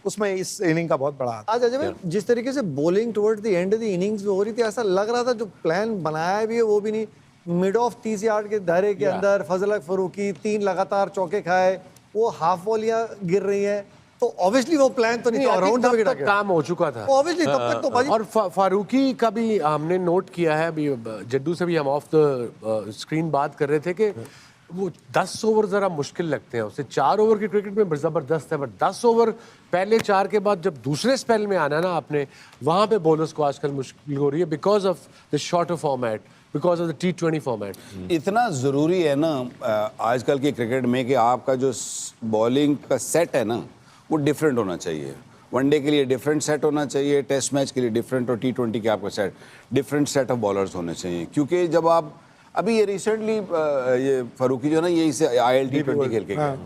उसमें इस इनिंग का बहुत बड़ा हाथ। आज अजय भाई जिस तरीके से bowling toward the end the innings हो रही थी, ऐसा लग रहा था जो प्लान बनाया भी है वो भी नहीं। मिड ऑफ 30 यार्ड के दायरे के अंदर फजल हक फरूकी 3 लगातार चौके खाए, वो हाफ वॉलियां गिर रही हैं, तो ऑब्वियसली वो प्लान तो नहीं था, अराउंड द विकेट काम हो चुका था ऑब्वियसली तब तक तो भाई। और फारूकी का भी हमने नोट किया है, अभी जड्डू से भी हम ऑफ द स्क्रीन बात कर रहे थे कि वो 10 ओवर जरा मुश्किल लगते हैं उसे। 4 ओवर की क्रिकेट में जबरदस्त है, बट 10 ओवर पहले 4 के बाद जब दूसरे स्पेल में आना ना आपने, वहां पे बॉलर्स को आजकल मुश्किल हो रही है because of the shorter format, because of the T20 format. इतना ज़रूरी है ना आजकल की क्रिकेट में कि आपका जो बॉलिंग का सेट है ना वो डिफरेंट होना चाहिए। वनडे के लिए डिफरेंट सेट होना चाहिए, टेस्ट मैच के लिए डिफरेंट, और T20 के आपका set different set of bowlers होने चाहिए। क्योंकि जब आप अभी ये रिसेंटली ये फारूकी जो है ना ये इसे IL T20 खेल के गए,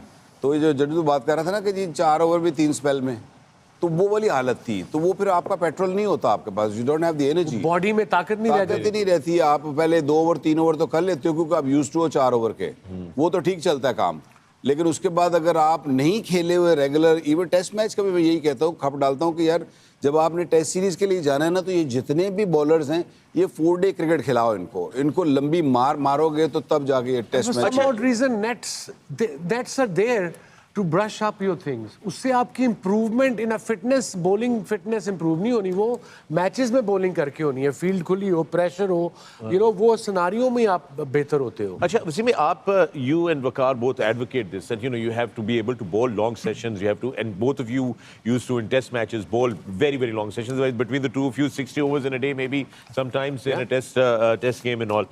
तो ये जो जड्डू बात कर रहा था ना कि जी 4 ओवर भी 3 स्पेल में, तो वो वाली हालत थी। तो वो फिर आपका पेट्रोल नहीं होता आपके पास, you don't have the energy, body में ताकत नहीं रहती है। आप पहले 2 ओवर 3 ओवर तो कर लेते हो क्योंकि आप यूज्ड टू हो 4 ओवर के, वो तो ठीक चलता है काम। लेकिन उसके बाद अगर आप नहीं खेले हुए रेगुलर, इवन टेस्ट मैच का भी मैं यही कहता हूँ, खप डालता हूँ कि यार जब आपने टेस्ट सीरीज के लिए जाना है ना, तो ये जितने भी बॉलर्स हैं ये 4 डे क्रिकेट खिलाओ इनको लंबी मारोगे तो तब जाके ये test match. Reason nets are there to brush up your things, उससे आपकी improvement in a fitness, bowling fitness improve नहीं होनी, वो मैचेस में बॉलिंग करके होनी है, फील्ड खुली हो, प्रेशर हो, यू नो, वो सिनारियो में आप बेहतर होते हो। अच्छा वसीम, आप you and Waqar both advocate this, that you know you have to be able to bowl long sessions, you have to, and both of you used to in test matches bowl very long sessions, between the two of you 60 overs in a day maybe sometimes in a test game and all.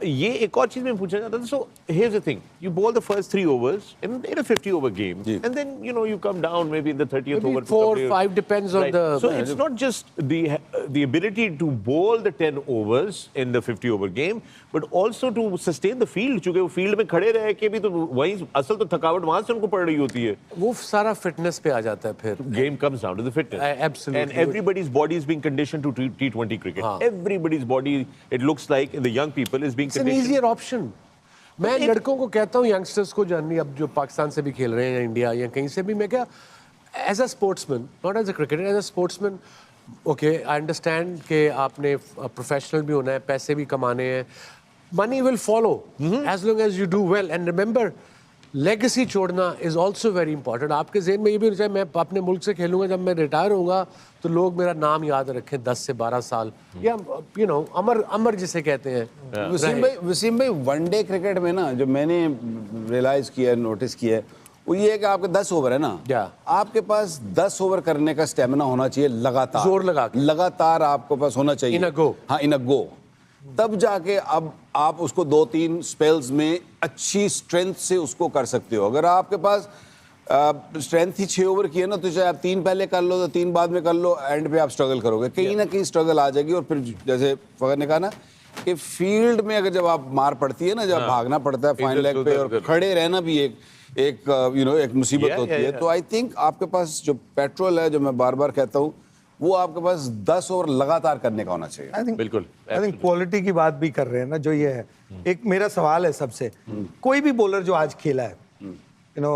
ये एक और चीज मैं पूछना चाहता था। So here's the thing, you bowl the first 3 overs in a 50 over game, and then you know you come down maybe in the 30th over, 4 or 5 depends on the, so it's not just the ability to bowl the 10 overs in the 50 over game, but also to sustain the field, क्योंकि वो field में खड़े रह के भी तो वही असल तो थकावट वहां से उनको पड़ रही होती है। वो सारा फिटनेस पे आ जाता है फिर। Game comes down to the fitness. Absolutely. And everybody's body is being conditioned to T20 cricket. Everybody's body, it looks like in the young people is being conditioned. It's an easier option. मैं लड़कों को कहता हूँ, youngsters को जाननी, अब जो पाकिस्तान से भी खेल रहे हैं, इंडिया या कहीं से भी, मैं क्या as a sportsman, not as a cricketer, as a sportsman, okay I understand कि आपने प्रोफेशनल भी होना है, पैसे भी कमाने हैं, money will follow as long as you do well, and remember legacy छोड़ना इज ऑल्सो वेरी इंपॉर्टेंट। आपके जेहन में ये भी होना चाहिए, मैं अपने मुल्क से खेलूंगा, जब मैं रिटायर होऊंगा तो लोग मेरा नाम याद रखें 10 से 12 साल, या यू नो अमर जिसे कहते हैं। वसीम भाई वनडे क्रिकेट में ना जो मैंने रियलाइज किया, नोटिस किया है, वो ये है कि आपके 10 ओवर है ना, आपके पास 10 ओवर करने का स्टेमिना होना चाहिए, लगातार जोर लगातार आपके पास होना चाहिए, इन अ गो। हाँ, इन अ गो। तब जाके अब आप उसको 2-3 स्पेल्स में अच्छी स्ट्रेंथ से उसको कर सकते हो। अगर आपके पास स्ट्रेंथ ही 6 ओवर की है ना, तो चाहे आप 3 पहले कर लो तो 3 बाद में कर लो, एंड पे आप स्ट्रगल करोगे, कहीं ना कहीं स्ट्रगल आ जाएगी। और फिर जैसे फकर ने कहा ना कि फील्ड में अगर जब आप मार पड़ती है ना, जब भागना पड़ता है फाइन लेग पे, और खड़े रहना भी एक यू नो एक मुसीबत होती है। तो आई थिंक आपके पास जो पेट्रोल है, जो मैं बार बार कहता हूँ, वो आपके पास 10 ओवर लगातार करने का होना चाहिए। बिल्कुल। आई थिंक क्वालिटी की बात भी कर रहे हैं ना, जो ये है। एक मेरा सवाल है सबसे, कोई भी बॉलर जो आज खेला है, यू नो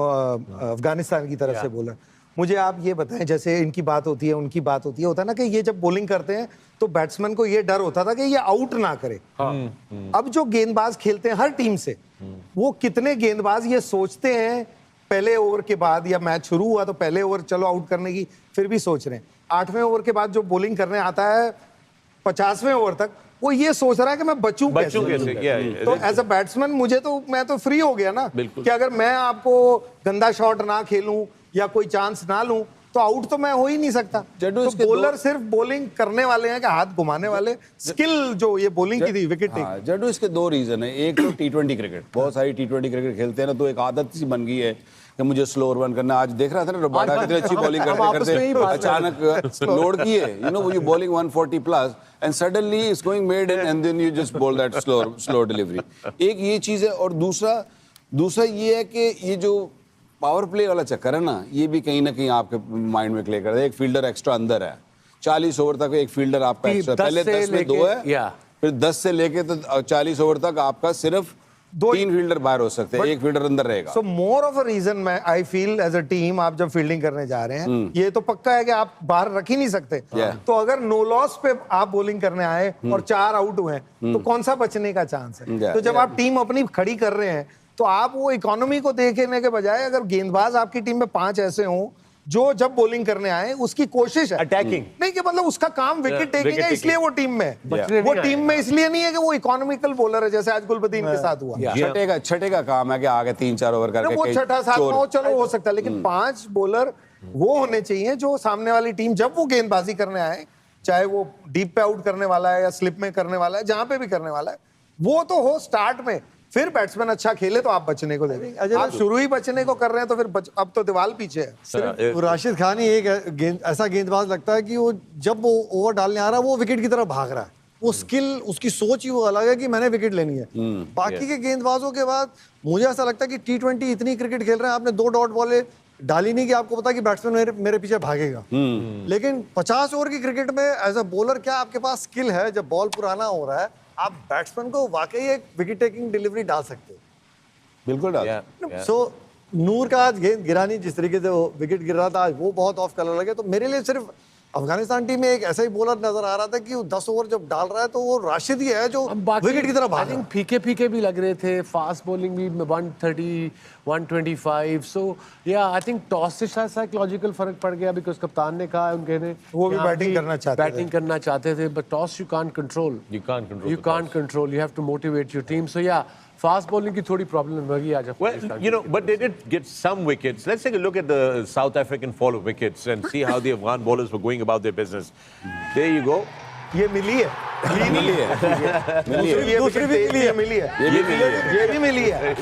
अफगानिस्तान की तरफ से बॉलर, मुझे आप ये बताएं, जैसे इनकी बात होती है, उनकी बात होती है, होता है ना कि ये जब बॉलिंग करते हैं तो बैट्समैन को ये डर होता था कि ये आउट ना करे। अब जो गेंदबाज खेलते हैं हर टीम से, वो कितने गेंदबाज ये सोचते हैं पहले ओवर के बाद, या मैच शुरू हुआ तो पहले ओवर चलो आउट करने की, फिर भी सोच रहे हैं 8वें ओवर के बाद जो बॉलिंग करने आता है 50वें ओवर तक, वो ये सोच रहा है कि मैं बचूं कैसे। तो एज अ बैट्समैन मैं तो फ्री हो गया ना, कि अगर मैं आपको गंदा शॉट ना खेलूं या कोई चांस ना लूं तो आउट तो मैं हो ही नहीं सकता। तो बॉलर सिर्फ बॉलिंग करने वाले हैं कि हाथ घुमाने वाले, स्किल जो ये बॉलिंग की थी, विकेट टेक। जड्डू, इसके 2 रीजन है। एक तो T20 क्रिकेट, बहुत सारी T20 क्रिकेट खेलते हैं ना, तो एक आदत सी बन गई है कि मुझे स्लो रन करना। आज देख रहा था ना रबाडा कितनी अच्छी बॉलिंग करते अचानक लोड किए, you know you bowling 140 plus and suddenly it's going made and then you just bowl that slow delivery. एक ये चीज है, और दूसरा ये है कि ये जो पावर प्ले वाला चक्कर है ना, ये भी कहीं ना कहीं आपके माइंड में क्लियर कर रहा है। एक फील्डर एक्स्ट्रा अंदर है, 40 ओवर तक एक फील्डर आपका एक्स्ट्रा, पहले 10 में 2 है, फिर 10 से लेके तो 40 ओवर तक आपका सिर्फ तीन फील्डर बाहर हो सकते हैं, एक फील्डर अंदर रहेगा। सो मोर ऑफ अ रीजन मैं I feel as a team, आप जब फील्डिंग करने जा रहे हैं, ये तो पक्का है कि आप बाहर रख ही नहीं सकते। तो अगर नो लॉस पे आप बॉलिंग करने आए और 4 आउट हुए तो कौन सा बचने का चांस है? तो जब आप टीम अपनी खड़ी कर रहे हैं तो आप वो इकोनॉमी को देखने के बजाय अगर गेंदबाज आपकी टीम में 5 ऐसे हों जो जब बॉलिंग करने आए उसकी कोशिश है Attacking. नहीं कि मतलब उसका काम विकेट टेकिंग wicket है, इसलिए वो टीम में है। बचने वो नहीं टीम में इसलिए नहीं है कि वो इकोनॉमिकल बॉलर है, जैसे आज गुलबदीन के साथ हुआ। छठे का काम है कि आगे 3-4 ओवर करके वो कहीं छठा सातवां चोर- हो, चलो हो सकता है, लेकिन 5 बॉलर वो होने चाहिए जो सामने वाली टीम जब वो गेंदबाजी करने आए, चाहे वो डीप पे आउट करने वाला है या स्लिप में करने वाला है, जहां पे भी करने वाला है, वो तो हो स्टार्ट में। फिर बैट्समैन अच्छा खेले तो आप बचने को देंगे। आप शुरू ही बचने को कर रहे हैं तो फिर अब तो दीवार पीछे है। सिर्फ राशिद खान ही एक ऐसा गेंदबाज लगता है कि वो जब वो ओवर डालने आ रहा है वो विकेट की तरफ भाग रहा है। वो स्किल, उसकी सोच ही वो अलग है कि मैंने विकेट लेनी है। बाकी के गेंदबाजों के बाद मुझे ऐसा लगता है कि T20 इतनी क्रिकेट खेल रहे हैं, आपने 2 डॉट बॉलें डाली नहीं कि आपको पता कि बैट्समैन मेरे पीछे भागेगा। लेकिन 50 ओवर की क्रिकेट में एज अ बॉलर क्या आपके पास स्किल है? जब बॉल पुराना हो रहा है आप बैट्समैन को वाकई एक विकेट टेकिंग डिलीवरी डाल सकते हो। बिल्कुल डाल। सो नूर का आज गेंद गिरा नहीं, जिस तरीके से वो विकेट गिर रहा था आज वो बहुत ऑफ कलर लगे। तो मेरे लिए सिर्फ अफगानिस्तान टीम में एक ऐसा ही बॉलर नजर आ रहा था कि वो 10 ओवर जब डाल रहा है तो वो राशिद ही है जो विकेट की तरफ भाग रहा है। फीके फीके भी लग रहे थे, फास्ट बॉलिंग भी 130 125। सो या आई थिंक टॉस से शायद साइकोलॉजिकल फर्क पड़ गया, बिकॉज कप्तान ने कहा उनके ने वो भी बैटिंग करना चाहते थे। बैटिंग करना चाहते थे, but toss you can't control, You can't control you the can't control, you have to motivate your team. So yeah, fast bowling की थोड़ी प्रॉब्लम लगी आज। Well, you know, but they did get some wickets. Let's take a look at the South African fall of wickets and see how the Afghan bowlers were going about their business. There you go. ये मिली है, मिली है, मिली है, ये दूसरी भी मिली है, मिली है, ये भी मिली है, ये भी मिली है।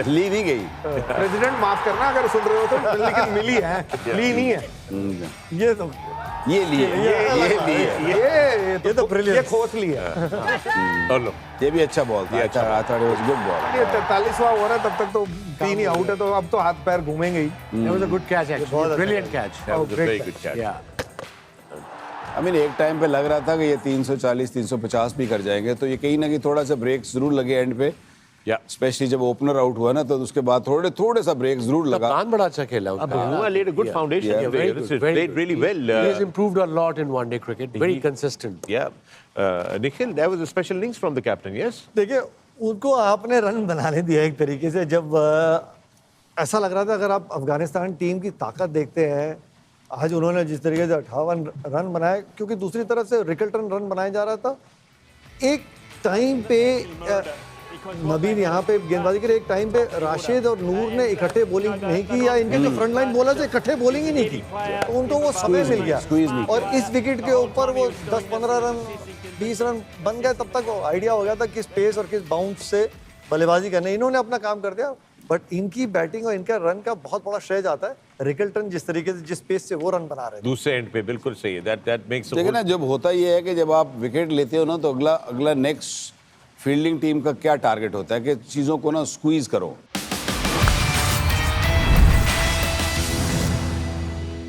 ली नहीं गई। प्रेसिडेंट माफ करना अगर सुन रहे हो तो, लेकिन मिली है, ली नहीं है। ये तो ये ली है, ये ली है, ये तो ब्रिलियंट, ये खोस ली है। Oh no. ये भी अच्छा बॉल था। अच्छा, I thought it was good ball. ये 43वां ओवर है, तब तक तो 3 ही आउट है, तो अब तो हाथ पैर घूमेंगे ही। That was a good catch actually, brilliant catch. That was a very good catch. Yeah. I mean, एक टाइम पे लग रहा था कि ये 340 350 भी कर जाएंगे, तो ये कहीं ना कहीं थोड़ा सा ब्रेक जरूर लगे एंड पे। Yeah. स्पेशली जब ओपनर आउट हुआ ना, तो उसके बाद थोड़े सा ब्रेक जरूर लगा। कप्तान बड़ा अच्छा खेला उनका। Bhuma laid a good foundation Yeah, here. very This good, is very played good. really well. He has improved a lot in one-day cricket. Very consistent. Yeah. Nikhil, that was a special innings from the captain, yes? देखिए उनको आपने run बनाने दिया एक तरीके से। जब ऐसा लग रहा था, अगर आप अफगानिस्तान टीम की ताकत देखते हैं, आज उन्होंने जिस तरीके से 58 रन बनाए, क्योंकि दूसरी तरफ से रिकल्टन रन बनाया जा रहा था। एक टाइम पे नबील यहाँ पे गेंदबाजी के लिए एक टाइम पे राशिद और नूर ने इकट्ठे बॉलिंग नहीं की, या इनके जो फ्रंट लाइन बॉलर से इकट्ठे बॉलिंग ही नहीं की, तो उनको वो समय मिल गया। और इस विकेट के ऊपर वो 10-15 रन 20 रन बन गए। तब तक आइडिया हो गया था किस पेस और किस बाउंस से बल्लेबाजी करने। इन्होंने अपना काम कर दिया, बट इनकी बैटिंग और इनका रन का बहुत बड़ा श्रेय जाता है रिकल्टन, जिस तरीके से जिस पेस से वो रन बना रहे थे। दूसरे एंड पे बिल्कुल सही है। That makes a देखिए whole- ना, जब होता ये है कि जब आप विकेट लेते हो ना, तो अगला नेक्स्ट फील्डिंग टीम का क्या टारगेट होता है कि चीज़ों को ना स्क्वीज करो।